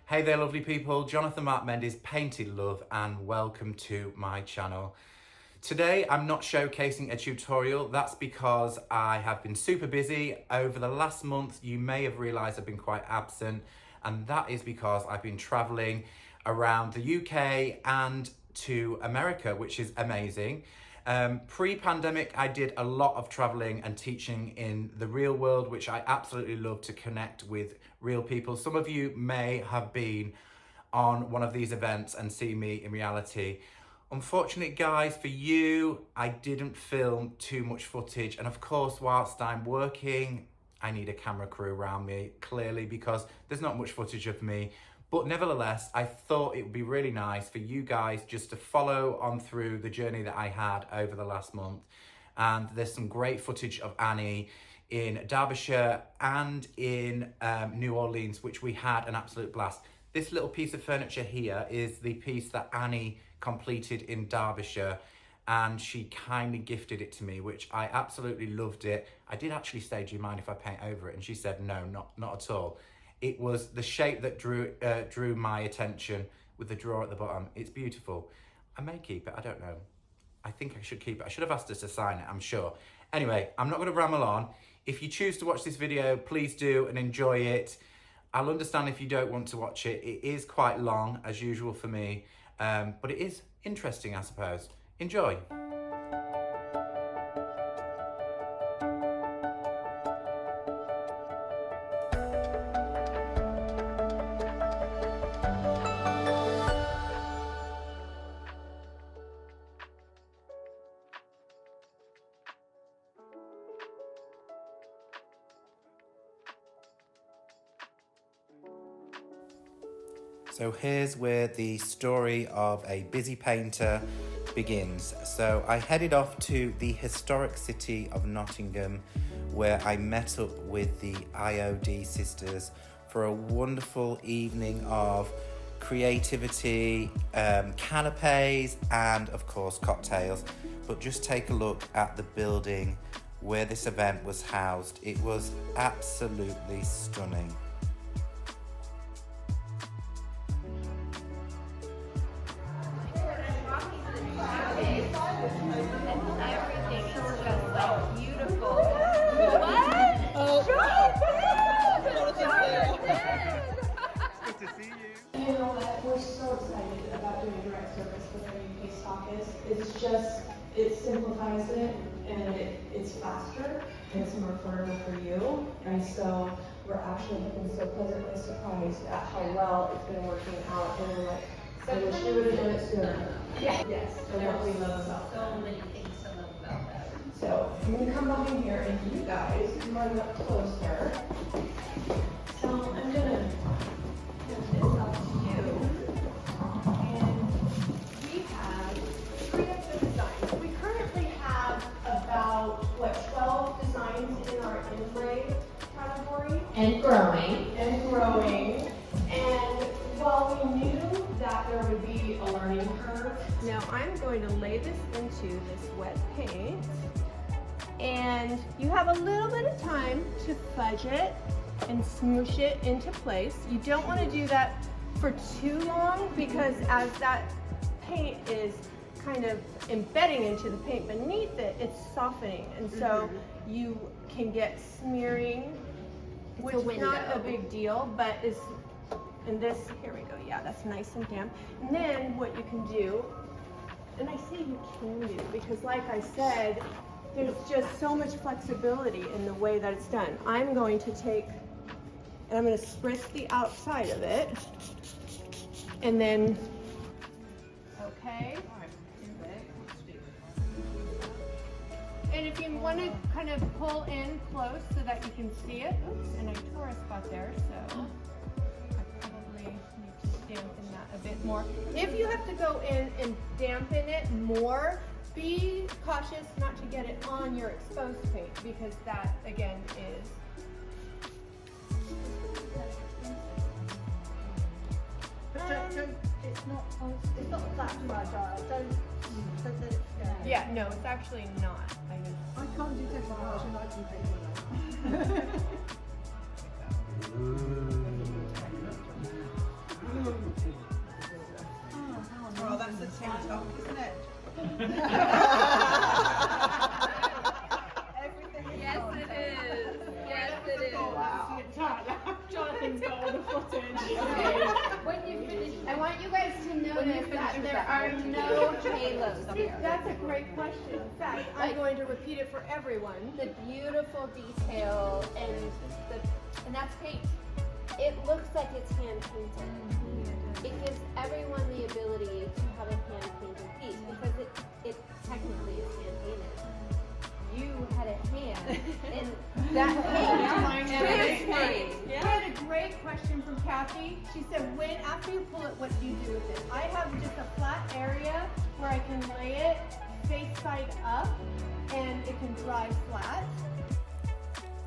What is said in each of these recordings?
Hey there lovely people, Jonathan Mark Mendes, Painted Love, and welcome to my channel. Today I'm not showcasing a tutorial, that's because I have been super busy. Over the last month you may have realised I've been quite absent, and that is because I've been travelling around the UK and to America, which is amazing. Pre-pandemic, I did a lot of traveling and teaching in the real world, which I absolutely love to connect with real people. Some of you may have been on one of these events and see me in reality. Unfortunately, guys, for you, I didn't film too much footage. And of course, whilst I'm working, I need a camera crew around me, clearly, because there's not much footage of me. But nevertheless, I thought it would be really nice for you guys just to follow on through the journey that I had over the last month. And there's some great footage of Annie in Derbyshire and in New Orleans, which we had an absolute blast. This little piece of furniture here is the piece that Annie completed in Derbyshire, and she kindly gifted it to me, which I absolutely loved it. I did actually say, do you mind if I paint over it? And she said, no, not at all. It was the shape that drew my attention with the drawer at the bottom. It's beautiful. I may keep it, I don't know. I think I should keep it. I should have asked her to sign it, I'm sure. Anyway, I'm not going to ramble on. If you choose to watch this video, please do and enjoy it. I'll understand if you don't want to watch it. It is quite long, as usual for me, but it is interesting, I suppose. Enjoy. So here's where the story of a busy painter begins. So I headed off to the historic city of Nottingham, where I met up with the IOD sisters for a wonderful evening of creativity, canapes, and of course cocktails. But just take a look at the building where this event was housed. It was absolutely stunning. We're so excited about doing direct service with our UK stockist. It simplifies it, and it's faster and it's more affordable for you. And so we're actually been so pleasantly surprised at how well it's been working out. And we're like, I wish we would have done it sooner. Yeah. Yes. And what we love about that. So many things to love about that. So I'm going to come behind here and you guys run up closer. So I'm going to put this up to you. And we have 3 of the designs. We currently have about, 12 designs in our inlay category. And growing. And growing. And while we knew that there would be a learning curve, now I'm going to lay this into this wet paint. And you have a little bit of time to fudge it and smoosh it into place. You don't want to do that for too long, because as that paint is kind of embedding into the paint beneath it, it's softening, and so you can get smearing, which is not a big deal, but is in this, here we go, yeah, that's nice and damp. And then what you can do, and I say you can do, because like I said, there's just so much flexibility in the way that it's done. I'm going to take, and I'm going to spritz the outside of it, and then, okay. And if you want to kind of pull in close so that you can see it, oops, and I tore a spot there, so I probably need to dampen that a bit more. If you have to go in and dampen it more, be cautious not to get it on your exposed paint, because that again is it's not that fragile. Don't let it go. yeah, no, it's actually not. I can't do decoration, I can paint. Everything is Yes, gone. it is. Yes, it is. Jonathan's got all the footage. When you finish, I want you guys to notice that there are no halos here. That's a great question. In fact, I'm going to repeat it for everyone. The beautiful detail and that's paint. It looks like it's hand painted. It gives everyone the ability to have a hand painted piece because it technically is hand painted. You had a hand in that paint. We had a great question from Kathy. She said, when after you pull it, what do you do with it? I have just a flat area where I can lay it face side up and it can dry flat.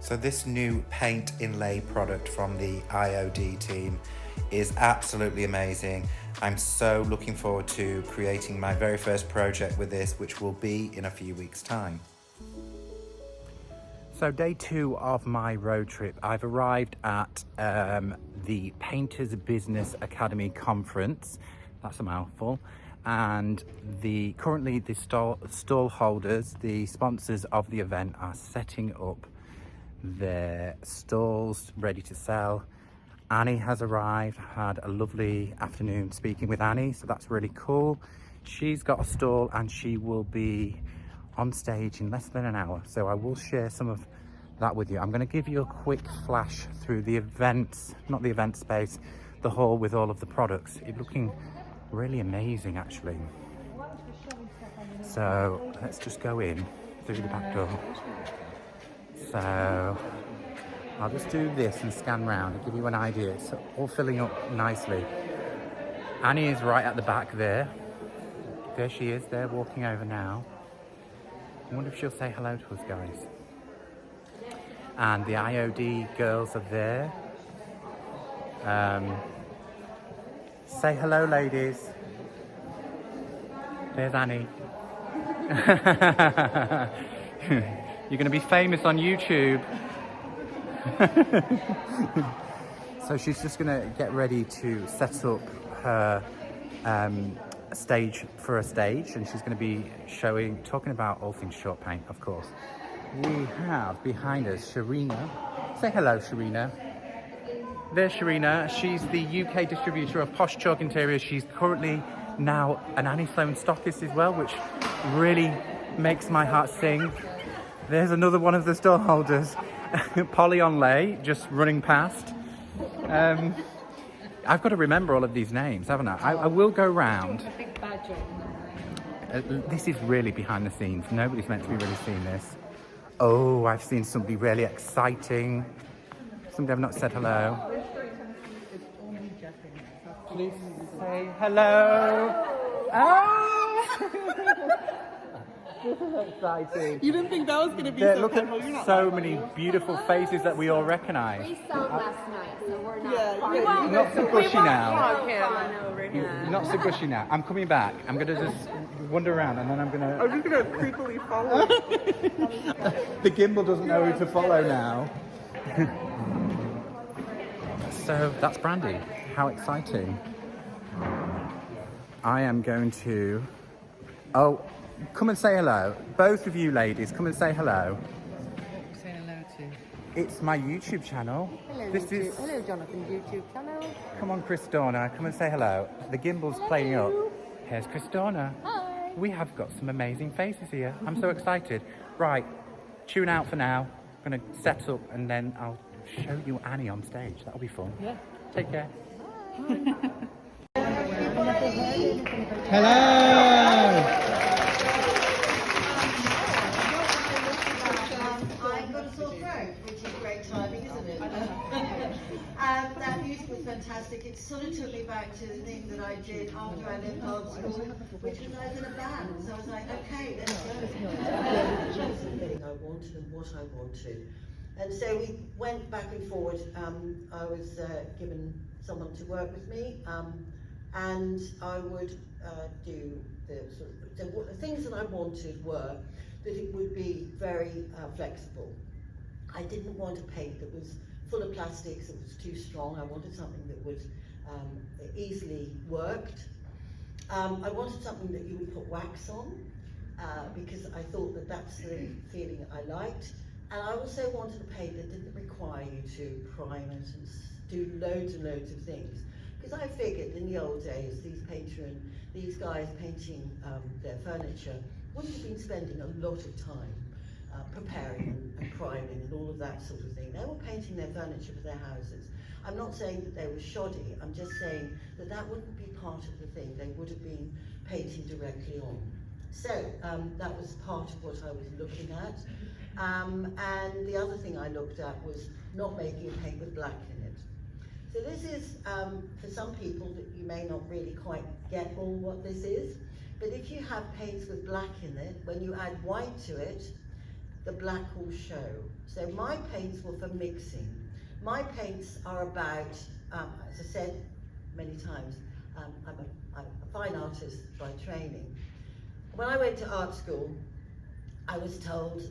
So this new paint inlay product from the IOD team is absolutely amazing. I'm so looking forward to creating my very first project with this, which will be in a few weeks' time. So day 2 of my road trip, I've arrived at the Painters Business Academy conference. That's a mouthful. And currently the stall holders, the sponsors of the event, are setting up their stalls ready to sell. Annie has arrived, had a lovely afternoon speaking with Annie, so that's really cool. She's got a stall and she will be on stage in less than an hour, so I will share some of that with you. I'm going to give you a quick flash through the events, not the event space, the hall with all of the products. It's looking really amazing actually. So let's just go in through the back door. So I'll just do this and scan round and give you an idea. It's all filling up nicely. Annie is right at the back there. There she is, there walking over now. I wonder if she'll say hello to us guys. And the IOD girls are there. Say hello ladies. There's Annie. You're going to be famous on YouTube. So she's just going to get ready to set up her stage for a stage, and she's going to be talking about all things short paint, of course. We have behind us Sharina. Say hello, Sharina. There's Sharina. She's the UK distributor of Posh Chalk Interiors. She's currently now an Annie Sloan stockist as well, which really makes my heart sing. There's another one of the stall holders, Polly on Lay, just running past. I've got to remember all of these names, haven't I? I will go round. This is really behind the scenes. Nobody's meant to be really seeing this. Oh, I've seen somebody really exciting. Somebody I've not said hello. Please say hello. Oh! This is exciting. You didn't think that was going to be Look at so many beautiful faces that we all recognise. We saw last night, so we're not far. Not so gushy now. Over here. Not so gushy now. I'm coming back. I'm going to just wander around and then I'm going to... I'm just going to creepily follow. The gimbal doesn't know who to follow now. So that's Brandy. How exciting. I am going to... Oh, come and say hello. Both of you ladies, come and say hello. Say hello to. It's my YouTube channel. Hello, Jonathan, YouTube channel. Come on, Chris Dorner, come and say hello. The gimbal's playing up. Here's Chris Dorner. Hi. We have got some amazing faces here. I'm so excited. Right, tune out for now. I'm going to set up and then I'll show you Annie on stage. That'll be fun. Yeah. Take care. Hello. I've got a sore throat, which is great timing, isn't it? That music was fantastic. It sort of took me back to the thing that I did after I left art school, which was I was in a band. So I was like, okay, let's go. Choose the thing I wanted and what I wanted. And so we went back and forward. I was given someone to work with me, and I would do the sort of, so what the things that I wanted were that it would be very flexible. I didn't want a paint that was full of plastics, it was too strong. I wanted something that would easily worked. I wanted something that you would put wax on, because I thought that that's the feeling I liked. And I also wanted a paint that didn't require you to prime it and do loads and loads of things. Because I figured in the old days, these guys painting their furniture wouldn't have been spending a lot of time preparing and priming and all of that sort of thing. They were painting their furniture for their houses. I'm not saying that they were shoddy, I'm just saying that that wouldn't be part of the thing. They would have been painting directly on. So that was part of what I was looking at. And the other thing I looked at was not making a paint with black in it. So this is, for some people, that you may not really quite get all what this is, but if you have paints with black in it, when you add white to it, the black will show. So my paints were for mixing. My paints are about, as I said many times, I'm a fine artist by training. When I went to art school, I was told,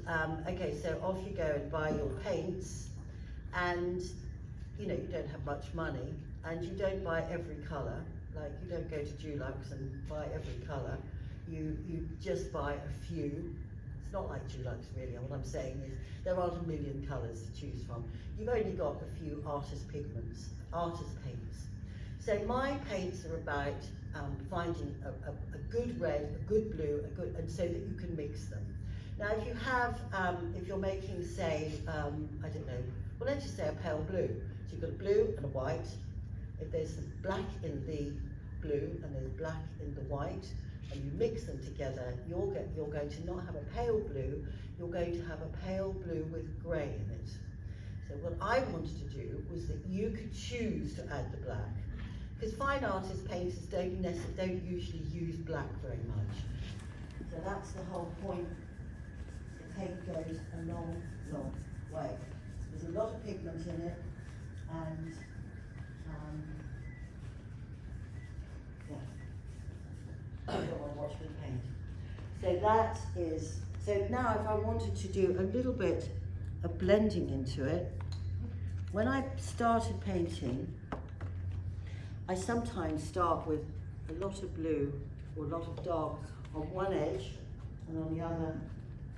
okay, so off you go and buy your paints, and you know, you don't have much money, and you don't buy every colour, like you don't go to Dulux and buy every colour, you just buy a few. It's not like Dulux really, what I'm saying is there aren't a million colours to choose from. You've only got a few artist pigments, artist paints. So my paints are about finding a good red, a good blue, and so that you can mix them. Now if you have, if you're making say, I don't know, well let's just say a pale blue. So you've got a blue and a white. If there's black in the blue and there's black in the white, and you mix them together, you're going to not have a pale blue, you're going to have a pale blue with grey in it. So what I wanted to do was that you could choose to add the black. Because fine artist painters don't usually use black very much. So that's the whole point. The paint goes a long, long way. There's a lot of pigment in it, and I don't want to watch me paint. So that is, so now if I wanted to do a little bit of blending into it, when I started painting, I sometimes start with a lot of blue or a lot of dark on one edge, and on the other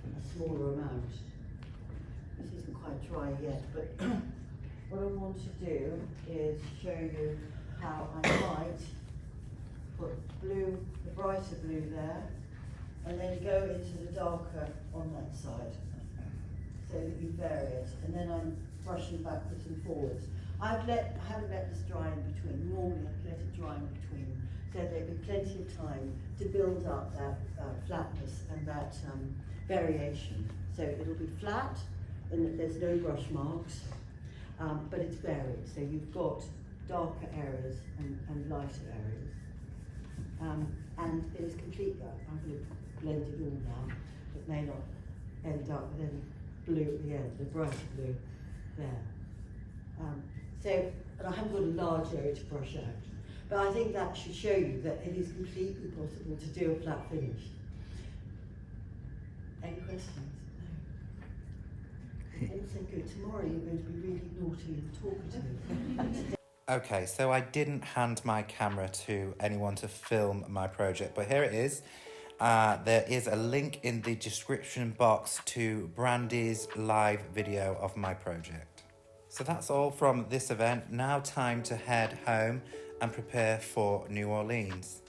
a smaller amount. This isn't quite dry yet, but what I want to do is show you how I might put blue, the brighter blue there, and then go into the darker on that side, so that you vary it, and then I'm brushing backwards and forwards. I haven't let this dry in between. Normally I'd let it dry in between, so there'd be plenty of time to build up that flatness and that variation. So it'll be flat, in that there's no brush marks, but it's varied. So you've got darker areas and lighter areas. And it is completely, I'm going to blend it all now. It may not end up with any blue at the end, the brighter blue there. So, and I haven't got a large area to brush out, but I think that should show you that it is completely possible to do a flat finish. Any questions? No. Also good. Tomorrow you're going to be really naughty and talkative. Okay, so I didn't hand my camera to anyone to film my project, but here it is. There is a link in the description box to Brandy's live video of my project. So that's all from this event. Now time to head home and prepare for New Orleans.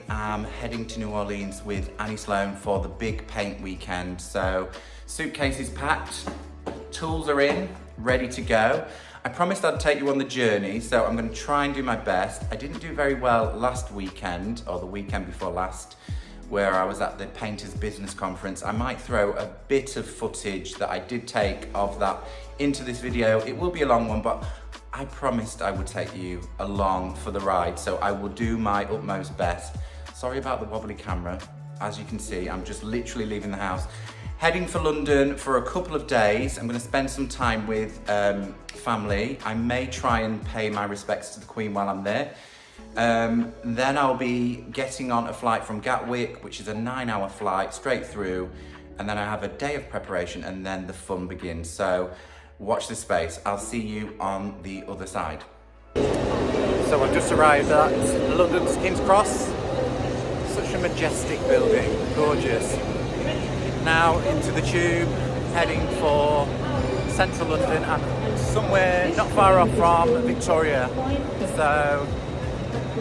I'm heading to New Orleans with Annie Sloan for the big paint weekend. So suitcases packed, tools are in, ready to go. I promised I'd take you on the journey, so I'm going to try and do my best. I didn't do very well last weekend, or the weekend before last, where I was at the Painters Business Conference. I might throw a bit of footage that I did take of that into this video. It will be a long one, but I promised I would take you along for the ride, so I will do my utmost best. Sorry about the wobbly camera. As you can see, I'm just literally leaving the house. Heading for London for a couple of days. I'm going to spend some time with family. I may try and pay my respects to the Queen while I'm there. Then I'll be getting on a flight from Gatwick, which is a 9-hour flight straight through. And then I have a day of preparation, and then the fun begins. So watch this space. I'll see you on the other side. So I've just arrived at London's King's Cross. Such a majestic building, gorgeous. Now into the tube, heading for central London and somewhere not far off from Victoria. So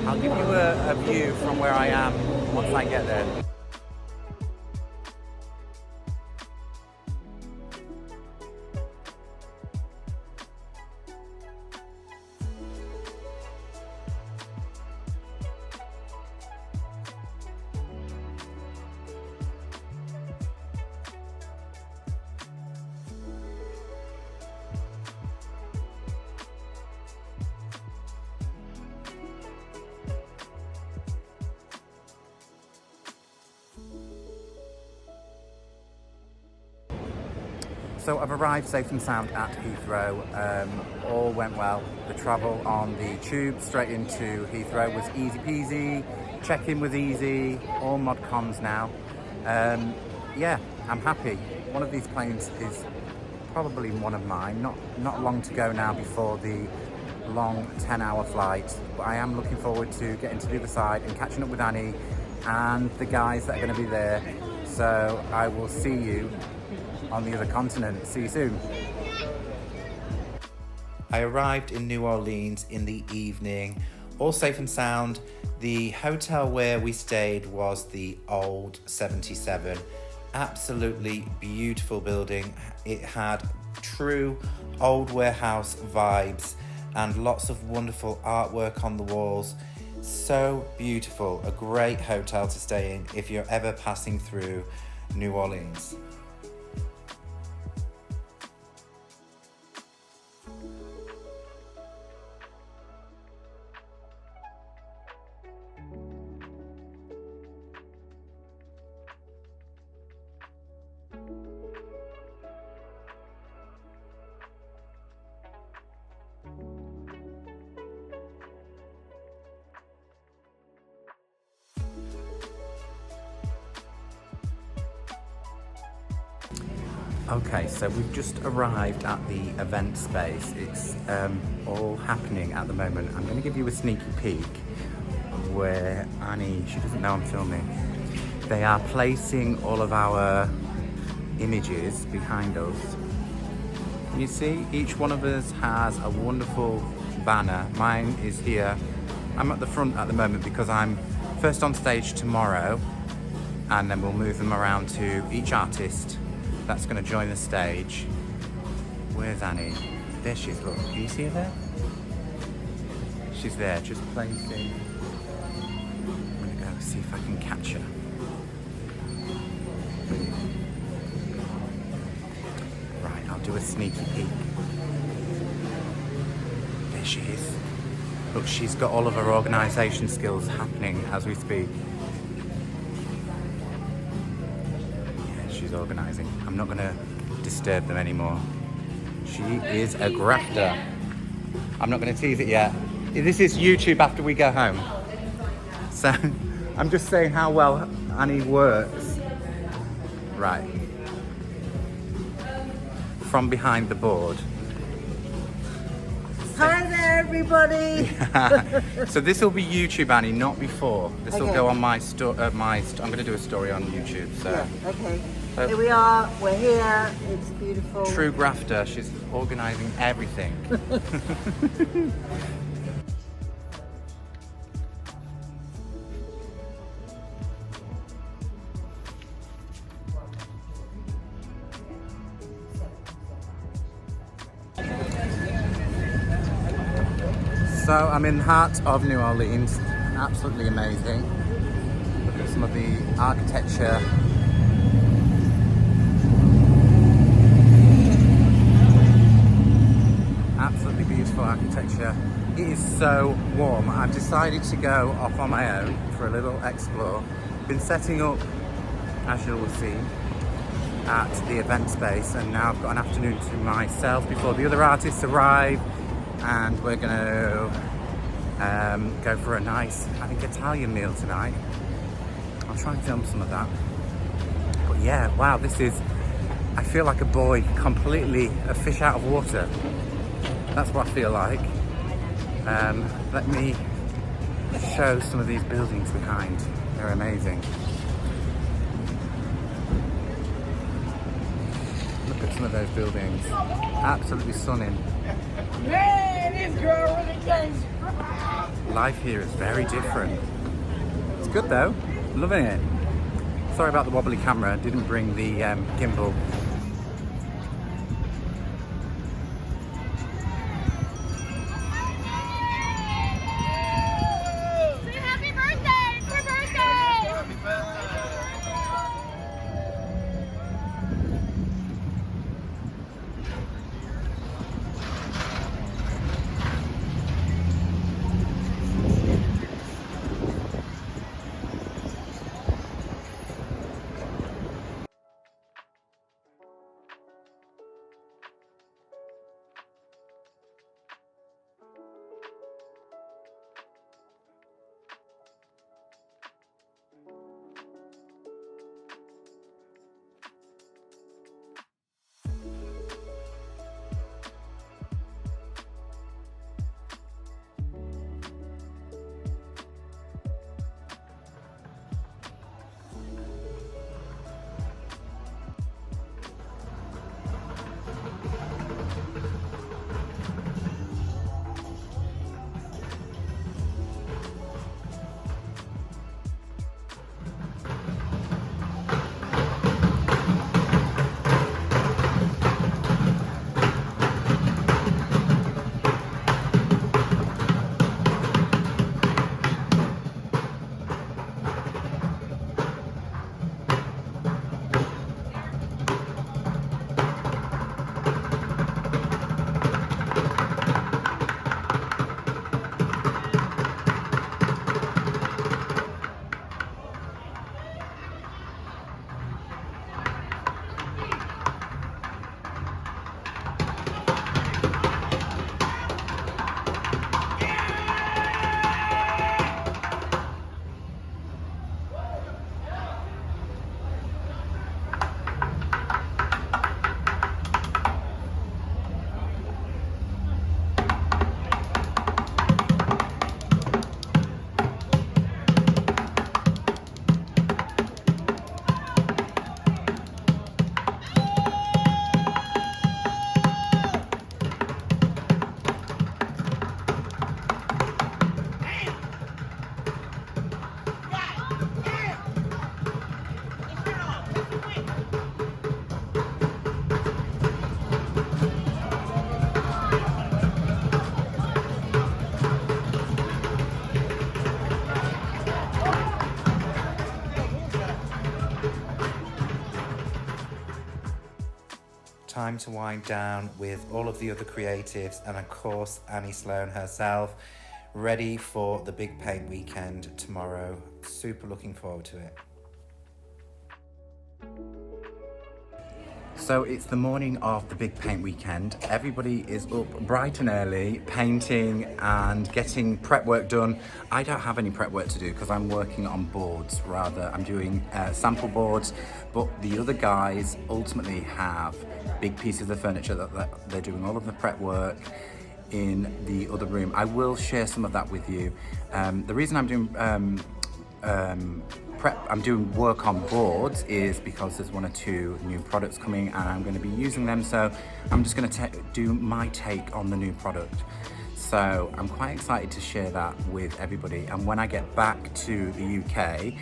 I'll give you a view from where I am once I get there. So I've arrived safe and sound at Heathrow. All went well. The travel on the tube straight into Heathrow was easy peasy. Check-in was easy. All mod cons now. Yeah, I'm happy. One of these planes is probably one of mine. Not long to go now before the long 10-hour flight. But I am looking forward to getting to the other side and catching up with Annie and the guys that are going to be there. So I will see you on the other continent. See you soon. I arrived in New Orleans in the evening, all safe and sound. The hotel where we stayed was the Old 77. Absolutely beautiful building. It had true old warehouse vibes and lots of wonderful artwork on the walls. So beautiful. A great hotel to stay in if you're ever passing through New Orleans. Okay, so we've just arrived at the event space. It's all happening at the moment. I'm going to give you a sneaky peek where Annie, she doesn't know I'm filming. They are placing all of our images behind us. Can you see? Each one of us has a wonderful banner. Mine is here. I'm at the front at the moment because I'm first on stage tomorrow, and then we'll move them around to each artist that's going to join the stage. Where's Annie? There she is, look. Can you see her there? She's there, just placing. I'm going to go see if I can catch her. Right, I'll do a sneaky peek. There she is. Look, she's got all of her organisation skills happening as we speak. Organising. I'm not going to disturb them anymore. She is a grafter. I'm not going to tease it yet. This is YouTube after we go home. So I'm just saying how well Annie works. Right. From behind the board. Hi there, everybody. So this will be YouTube, Annie, not before. This will go on my I'm going to do a story on YouTube. So. Yeah, okay. Here we are, we're here, it's beautiful. True grafter, she's organising everything. So I'm in the heart of New Orleans, absolutely amazing. Look at some of the architecture. Absolutely beautiful architecture. It is so warm. I've decided to go off on my own for a little explore. Been setting up, as you will see, at the event space, and now I've got an afternoon to myself before the other artists arrive, and we're going to go for a nice, I think, Italian meal tonight. I'll try and film some of that. But yeah, wow, this is, I feel like a boy, completely a fish out of water. That's what I feel like. Let me show some of these buildings behind. They're amazing. Look at some of those buildings. Absolutely stunning. Man, this girl really thinks. Life here is very different. It's good though. Loving it. Sorry about the wobbly camera. Didn't bring the gimbal. Time to wind down with all of the other creatives and of course Annie Sloan herself, ready for the big paint weekend tomorrow. Super looking forward to it. So it's the morning of the big paint weekend. Everybody is up bright and early, painting and getting prep work done. I don't have any prep work to do because I'm working on boards, rather I'm doing sample boards, but the other guys ultimately have big pieces of furniture that they're doing all of the prep work in the other room. I will share some of that with you. The reason I'm doing I'm doing work on boards is because there's 1 or 2 new products coming and I'm going to be using them, so I'm just going to do my take on the new product. So I'm quite excited to share that with everybody, and when I get back to the UK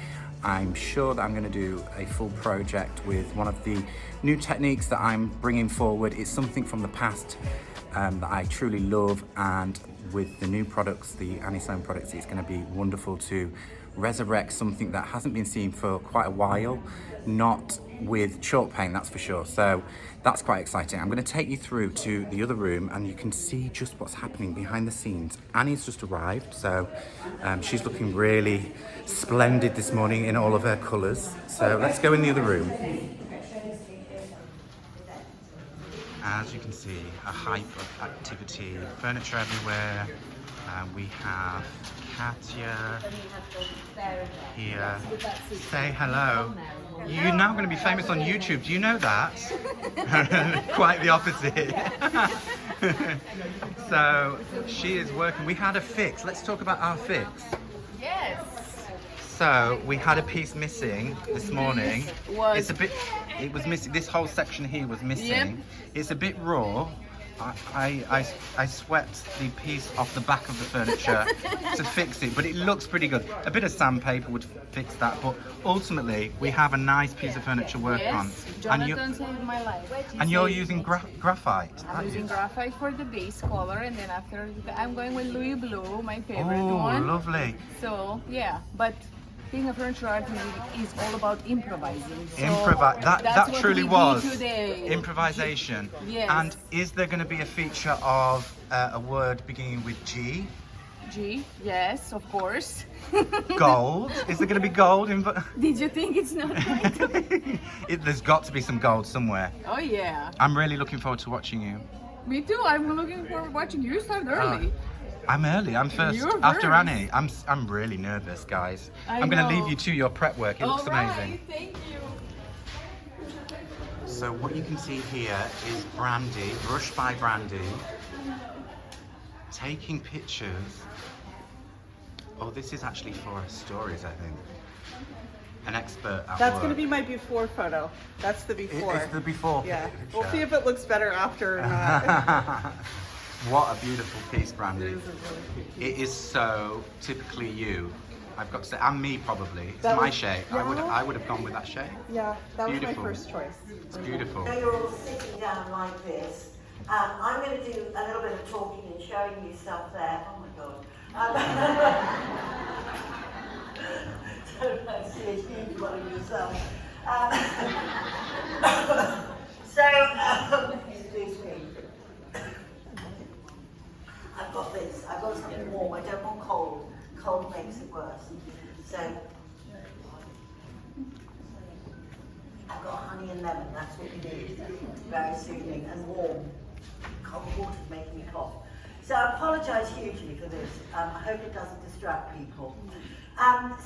I'm sure that I'm going to do a full project with one of the new techniques that I'm bringing forward. It's something from the past that I truly love, and with the new products, the Annie Sloan products, it's going to be wonderful to resurrect something that hasn't been seen for quite a while, not with chalk paint, that's for sure. So that's quite exciting. I'm going to take you through to the other room and you can see just what's happening behind the scenes. Annie's just arrived, so she's looking really splendid this morning in all of her colours. So let's go in the other room. As you can see, a hype of activity, furniture everywhere. We have Katya here. Say hello. You're now going to be famous on YouTube. Do you know that? Quite the opposite. So she is working. We had a fix. Let's talk about our fix. Yes. So we had a piece missing this morning. was- It was missing. This whole section here was missing. Yep. It's a bit raw. I swept the piece off the back of the furniture to fix it, but it looks pretty good. A bit of sandpaper would fix that, but ultimately we have a nice piece of furniture to work on. Yes, Jonathan saved my life. And you're using graphite. I'm aren't using you? graphite for the base color, and then after I'm going with Louis Blue, my favorite Oh, one. lovely. So yeah, but being a furniture artist is all about improvising. So That that's what truly we was did today. improvisation. Yes. And is there going to be a feature of a word beginning with G? G, yes, of course. Gold? Is there going to be gold? Did you think it's not right? There's got to be some gold somewhere. Oh yeah, I'm really looking forward to watching you. me too. I'm looking forward to watching you start early. I'm early. I'm first You're after first. Annie. I'm really nervous, guys. I I'm going to know. leave you to your prep work. It looks All right, amazing. thank you. So what you can see here is Brandy, brushed by Brandy, taking pictures. Oh, this is actually for our stories, I think. An expert at That's work. going to be my before photo. That's the before. It's the before Yeah. picture. We'll see if it looks better after or not. What a beautiful piece, Brandy. It is a really good piece. It is so typically you, I've got to say, and me probably. It's That my was- shape. yeah. I would have gone with that shape. Yeah, that was Beautiful. my first choice. It's beautiful. Now you're all sitting down like this. I'm going to do a little bit of talking and showing you stuff there. Oh my God. Don't I see a huge one of yourself. Excuse me. I've got this. I've got something warm. I don't want cold. Cold makes it worse. So I've got honey and lemon. That's what you need. Very soothing and warm. Cold water's making me cough. So I apologise hugely for this. I hope it doesn't distract people.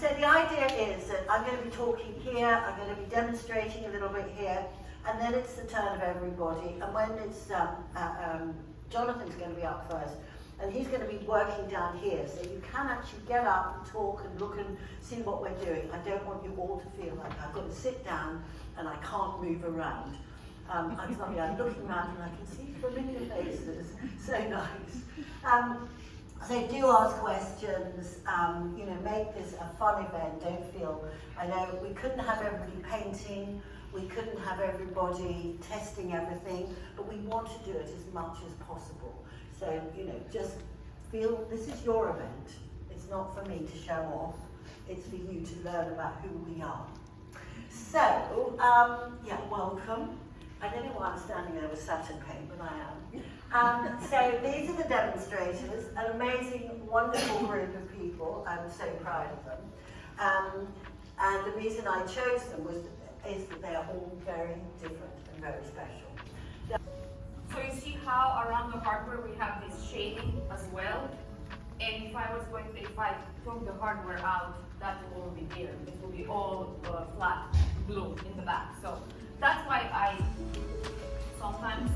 So the idea is that I'm going to be talking here. I'm going to be demonstrating a little bit here, and then it's the turn of everybody. And when it's Jonathan's going to be up first. And he's going to be working down here, so you can actually get up and talk and look and see what we're doing. I don't want you all to feel like I've got to sit down and I can't move around. I'm looking around and I can see familiar faces, so nice. So do ask questions, make this a fun event, don't feel, I know we couldn't have everybody painting, we couldn't have everybody testing everything, but we want to do it as much as possible. So, just feel this is your event. It's not for me to show off. It's for you to learn about who we are. So, welcome. I don't know why I'm standing there with satin paint, but I am. So these are the demonstrators, an amazing, wonderful group of people. I'm so proud of them. And the reason I chose them is that they are all very different and very special. So you see how around the hardware we have this shading as well. And if I took the hardware out, that will be there. It will be all flat blue in the back. So that's why sometimes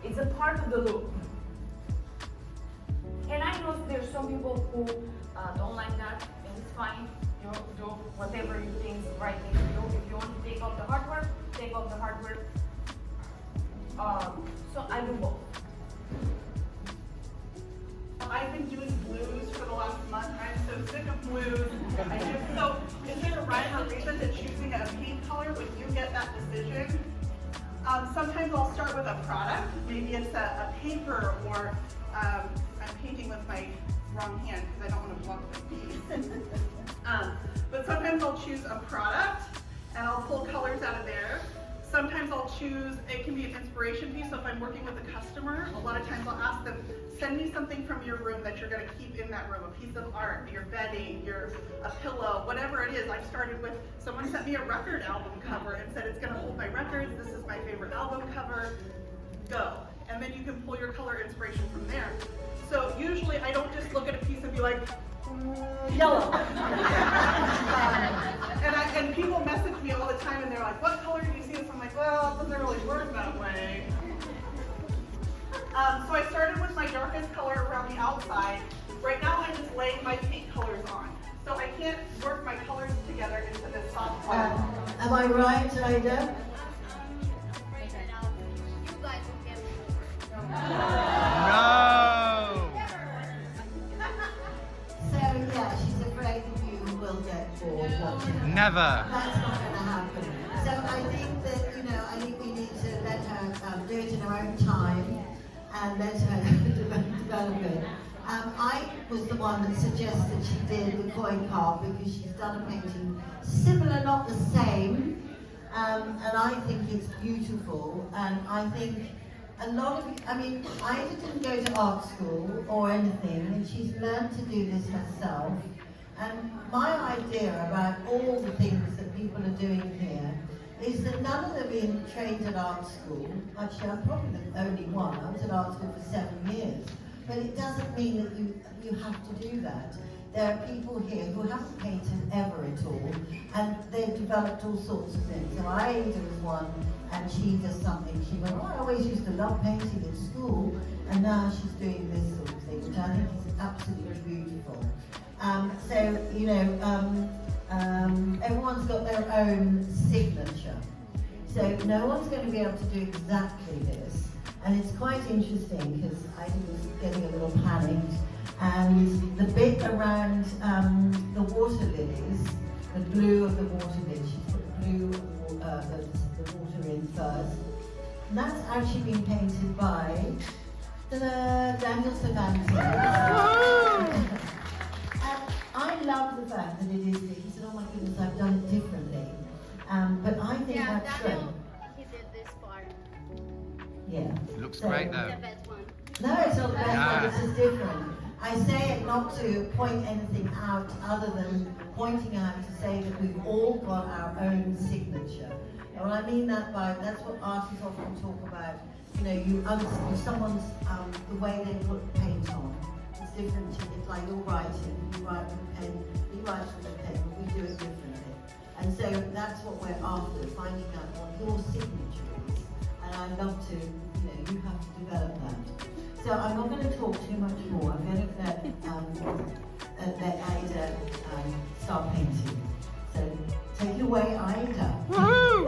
it's a part of the look. And I know there's some people who don't like that, and it's fine. You do whatever you think is the right thing to do. If you want to take off the hardware, take off the hardware. So I do both. I've been doing blues for the last month. I'm so sick of blues. So is there a rhyme or reason to choosing a paint color when you get that decision? Sometimes I'll start with a product. Maybe it's a paper, or I'm painting with my wrong hand because I don't want to block the piece. But sometimes I'll choose a product and I'll pull colors out of there. Sometimes I'll choose, it can be an inspiration piece, so if I'm working with a customer, a lot of times I'll ask them, send me something from your room that you're going to keep in that room, a piece of art, your bedding, a pillow, whatever it is. I've started with, someone sent me a record album cover and said it's going to hold my records, this is my favorite album cover, go. And then you can pull your color inspiration from there. So usually I don't just look at a piece and be like, yellow. And people message me all the time and they're like, what color do you see this? I'm like, well, it doesn't really work that way. So I started with my darkest color around the outside. Right now I'm just laying my paint colors on. So I can't work my colors Ida? No! So yeah, she's afraid that you will get bored watching. Never. That's not going to happen. So I think that, you know, I think we need to let her do it in her own time and let her develop it. I was the one that suggested she did the coin card because she's done a painting similar, not the same, and I think it's beautiful, and I think a lot of, I mean, Ida didn't go to art school or anything, and she's learned to do this herself. And my idea about all the things that people are doing here is that none of them been trained at art school. Actually, I'm probably the only one. I was at art school for 7 years. But it doesn't mean that you have to do that. There are people here who haven't painted ever at all, and they've developed all sorts of things. So Ida was one, and she does something. She went, oh, I always used to love painting at school, and now she's doing this sort of thing, which I think is absolutely beautiful. So, you know, everyone's got their own signature. So no one's going to be able to do exactly this. And it's quite interesting because I was getting a little panicked. And the bit around the water lilies, the blue of the water lilies, she put the blue of the water in first. And that's actually been painted by Daniel Cervantes. I love the fact that it is, he said, oh my goodness, I've done it differently. But I think that's great. He did this part. Yeah. Looks great though. The best one. No, it's not the best one, it's just different. I say it not to point anything out other than pointing out to say that we've all got our own signature. And what I mean that by, that's what artists often talk about. You know, someone's, the way they put paint on. It's different, it's like you're writing, you write with a pen, you write with a pen, but we do it differently. And so that's what we're after, finding out what your signature is. And I'd love to, you know, you have to develop that. So I'm not going to talk too much more. I'm going to let Ida start painting. So take it away, Ida. Woohoo!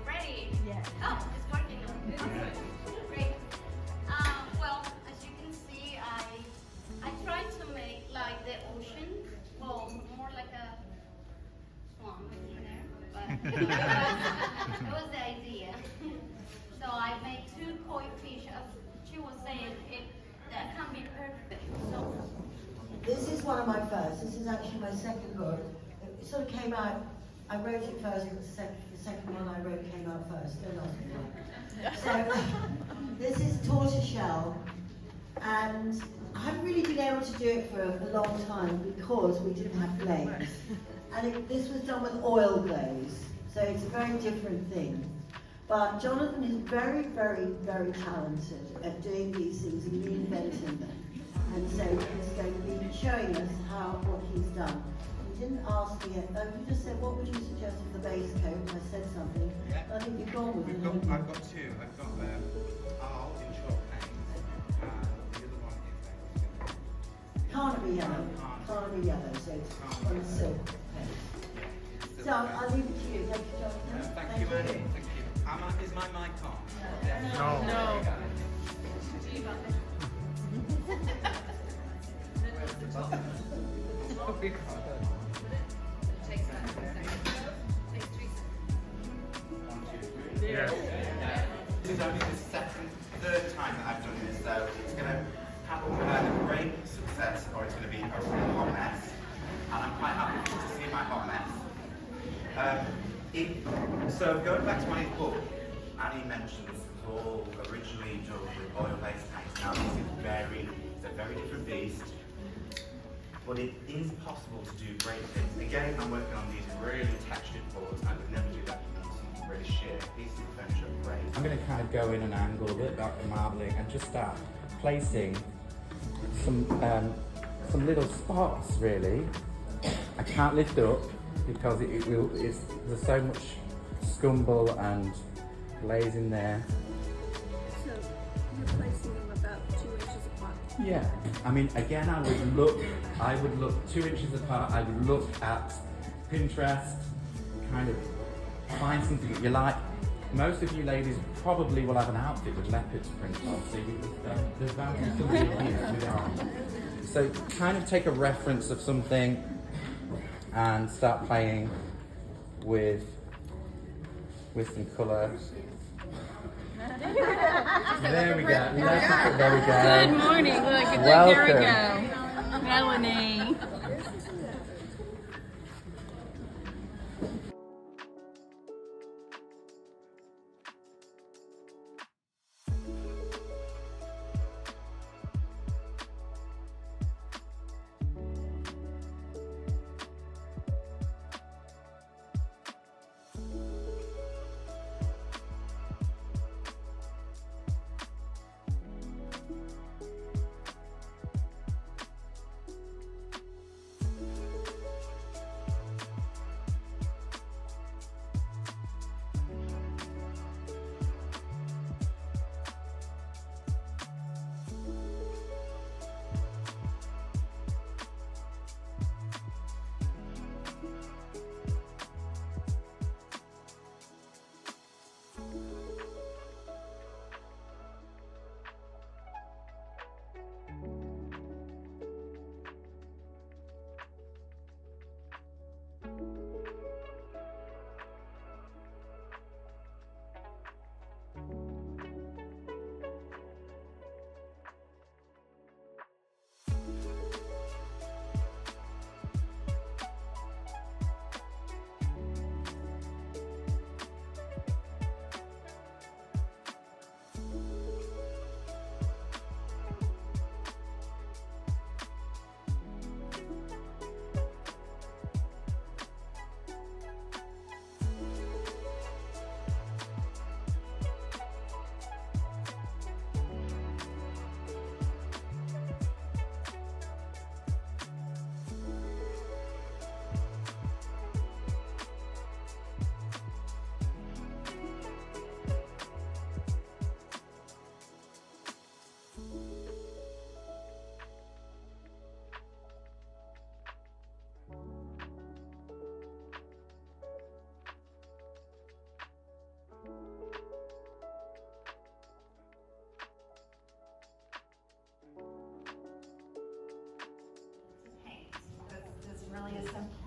Ready? Yeah. Oh, it's working. Great. Well, as you can see, I tried to make like the ocean, well, more like a swan in there, but it was the idea. So I made 2 koi fish. As she was saying, that can be perfect. So This is one of my first. This is actually my second book. It sort of came out, I wrote it first, but the second one I wrote came out first. Don't ask me why. So this is Tortoise Shell, and I haven't really been able to do it for a long time because we didn't have glaze. And this was done with oil glaze, so it's a very different thing. But Jonathan is very, very, very talented at doing these things and reinventing them. And so he's going to be showing us what he's done. He didn't ask me yet, you just said, what would you suggest for the base coat? And I said something. Yeah. I think you've gone with it. I've got 2. I've got Arl in chalk paint, and the other one is Can't be yellow. Can't be yellow, so it's on silk paint. So I'll leave it to you. Thank you, Jonathan. Thank you, Annie. Thank you. Is my mic on? No. No. Yeah. This is only the third time that I've done this, so it's going to have a great success, or it's going to be a real hot mess. And I'm quite happy to see my hot mess. So going back to my book, Annie mentions it was all originally done with oil-based paint. Now this is it's a very different beast, but it is possible to do great things. Again, I'm working on these really textured boards. I would never do that with something really sheer. Pieces of furniture are great. I'm going to kind of go in an angle a bit like the marbling and just start placing some little spots really. I can't lift up because there's so much scumble and glaze in there. So you're placing them about 2 inches apart. Yeah, I mean, again, I would look 2 inches apart. I would look at Pinterest, kind of find something that you like. Most of you ladies probably will have an outfit with leopards print on, so there's bound to be something here with it on. So kind of take a reference of something and start playing with some colour. There we go. There we go. Good morning. Look at that. There we go. Melanie.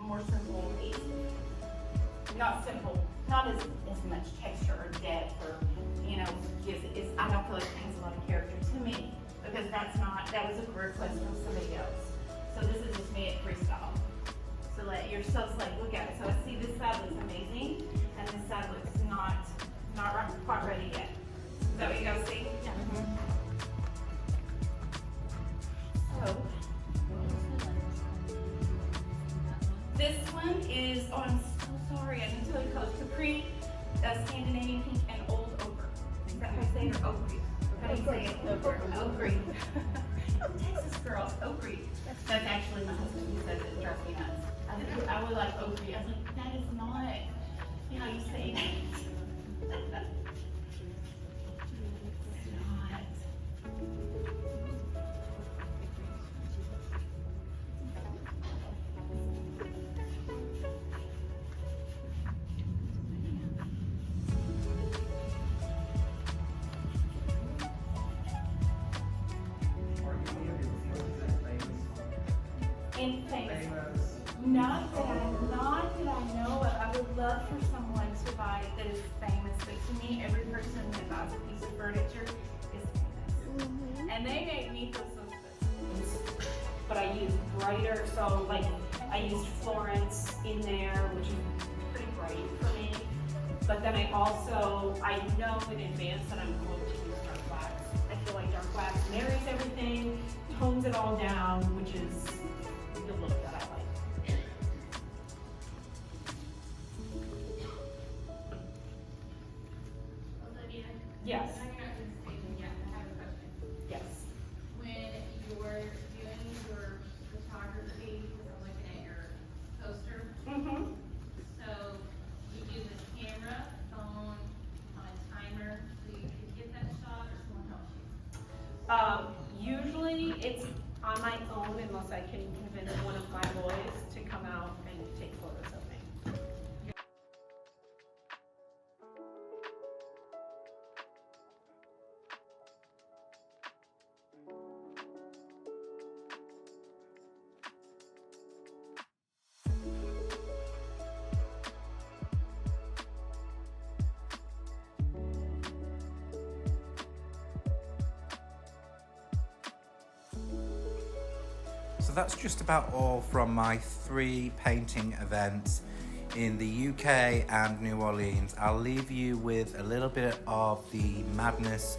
More simple piece. Not simple, not as much texture or depth or, I don't feel like it has a lot of character to me because that was a request from somebody else. So this is just me at freestyle. So let yourselves look at it. So I see this side looks amazing and this side looks not quite ready yet. Is that what you guys see? Yeah. So, this one is, I'm so sorry, I didn't tell you colors. Capri, Scandinavian pink, and old ochre. Is that how you say it, or ochre? How do you say it? Ochre. Ochre. I'm Texas girl, ochre. That's actually my husband. He says it drives me nuts. I would like ochre. I was like, that is not how you say that. Famous. Not that I know of. I would love for someone to buy it that is famous, but to me, every person that buys a piece of furniture is famous. Mm-hmm. And they make me feel so special. But I use brighter, so I used Florence in there, which is pretty bright for me. But then I know in advance that I'm going to use dark wax. I feel like dark wax marries everything, tones it all down, which is the look that I like. Olivia? Yes. I'm not in staging yet. I have a question. Yes. When you're doing your photography, because I'm looking at your poster, Mm-hmm. so you do the camera, phone, on a timer, so you can get that shot, or someone helps you? Usually on my own unless I can convince one of my boys to come out and take photos of me. So that's just about all from my 3 painting events in the UK and New Orleans. I'll leave you with a little bit of the madness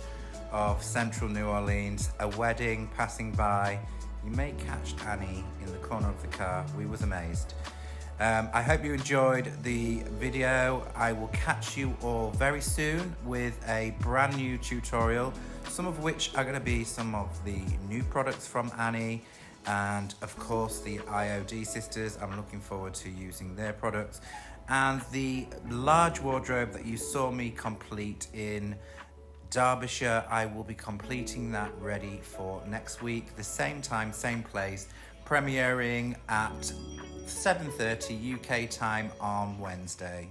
of central New Orleans, a wedding passing by. You may catch Annie in the corner of the car. We was amazed. I hope you enjoyed the video. I will catch you all very soon with a brand new tutorial, some of which are going to be some of the new products from Annie, and of course the IOD sisters. I'm looking forward to using their products, and the large wardrobe that you saw me complete in Derbyshire. I will be completing that ready for next week, the same time, same place, premiering at 7:30 UK time on Wednesday.